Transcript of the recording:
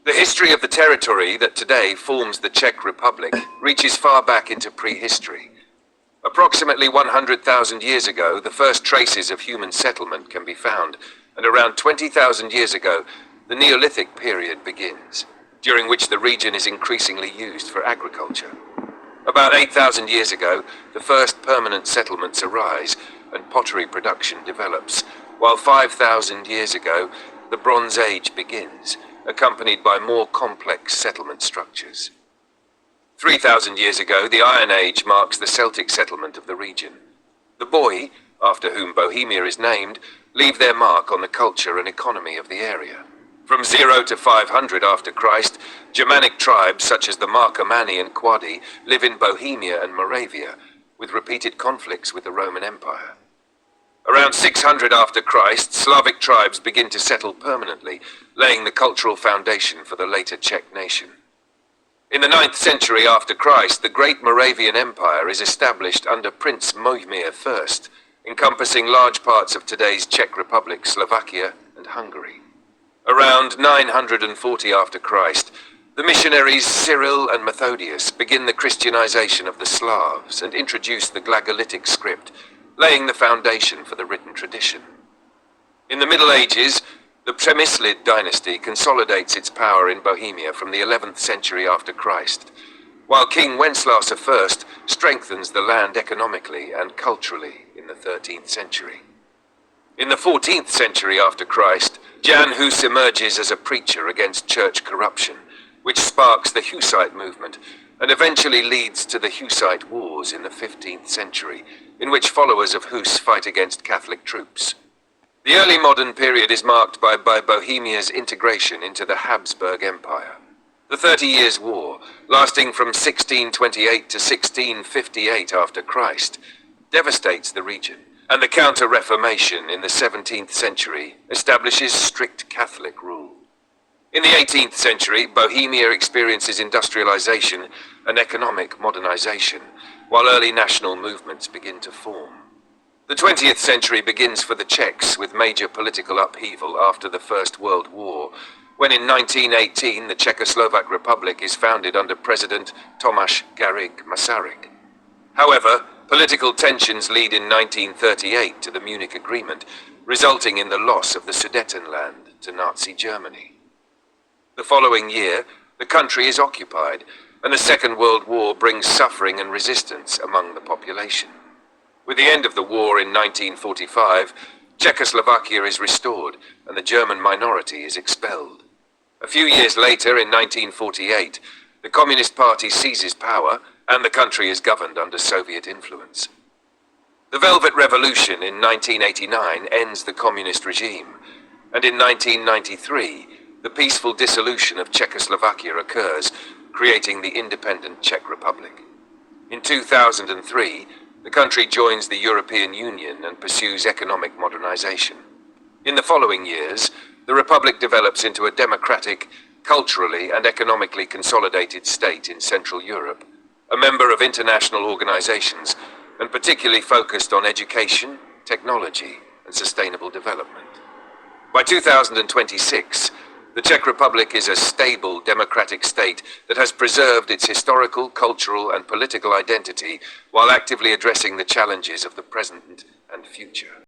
The history of the territory that today forms the Czech Republic reaches far back into prehistory. Approximately 100,000 years ago, the first traces of human settlement can be found, and around 20,000 years ago, the Neolithic period begins, during which the region is increasingly used for agriculture. About 8,000 years ago, the first permanent settlements arise and pottery production develops, while 5,000 years ago, the Bronze Age begins, accompanied by more complex settlement structures. 3,000 years ago, the Iron Age marks the Celtic settlement of the region. The Boii, after whom Bohemia is named, leave their mark on the culture and economy of the area. From 0 to 500 after Christ, Germanic tribes such as the Marcomanni and Quadi live in Bohemia and Moravia, with repeated conflicts with the Roman Empire. Around 600 after Christ, Slavic tribes begin to settle permanently, laying the cultural foundation for the later Czech nation. In the 9th century after Christ, the Great Moravian Empire is established under Prince Mojmir I, encompassing large parts of today's Czech Republic, Slovakia, and Hungary. Around 940 after Christ, the missionaries Cyril and Methodius begin the Christianization of the Slavs and introduce the Glagolitic script, laying the foundation for the written tradition. In the Middle Ages, the Přemyslid dynasty consolidates its power in Bohemia from the 11th century after Christ, while King Wenceslaus I strengthens the land economically and culturally in the 13th century. In the 14th century after Christ, Jan Hus emerges as a preacher against church corruption, which sparks the Hussite movement and eventually leads to the Hussite Wars in the 15th century, in which followers of Hus fight against Catholic troops. The early modern period is marked by Bohemia's integration into the Habsburg Empire. The 30 Years' War, lasting from 1628 to 1658 after Christ, devastates the region, and the Counter-Reformation in the 17th century establishes strict Catholic rule. In the 18th century, Bohemia experiences industrialization and economic modernization, while early national movements begin to form. The 20th century begins for the Czechs with major political upheaval after the First World War, when in 1918 the Czechoslovak Republic is founded under President Tomáš Garrigue Masaryk. However, political tensions lead in 1938 to the Munich Agreement, resulting in the loss of the Sudetenland to Nazi Germany. The following year, the country is occupied, and the Second World War brings suffering and resistance among the population. With the end of the war in 1945, Czechoslovakia is restored and the German minority is expelled. A few years later, in 1948, the Communist Party seizes power and the country is governed under Soviet influence. The Velvet Revolution in 1989 ends the communist regime, and in 1993, the peaceful dissolution of Czechoslovakia occurs, creating the independent Czech Republic. In 2003, the country joins the European Union and pursues economic modernization. In the following years, the Republic develops into a democratic, culturally and economically consolidated state in Central Europe, a member of international organizations, and particularly focused on education, technology, and sustainable development. By 2026, the Czech Republic is a stable democratic state that has preserved its historical, cultural, and political identity while actively addressing the challenges of the present and future.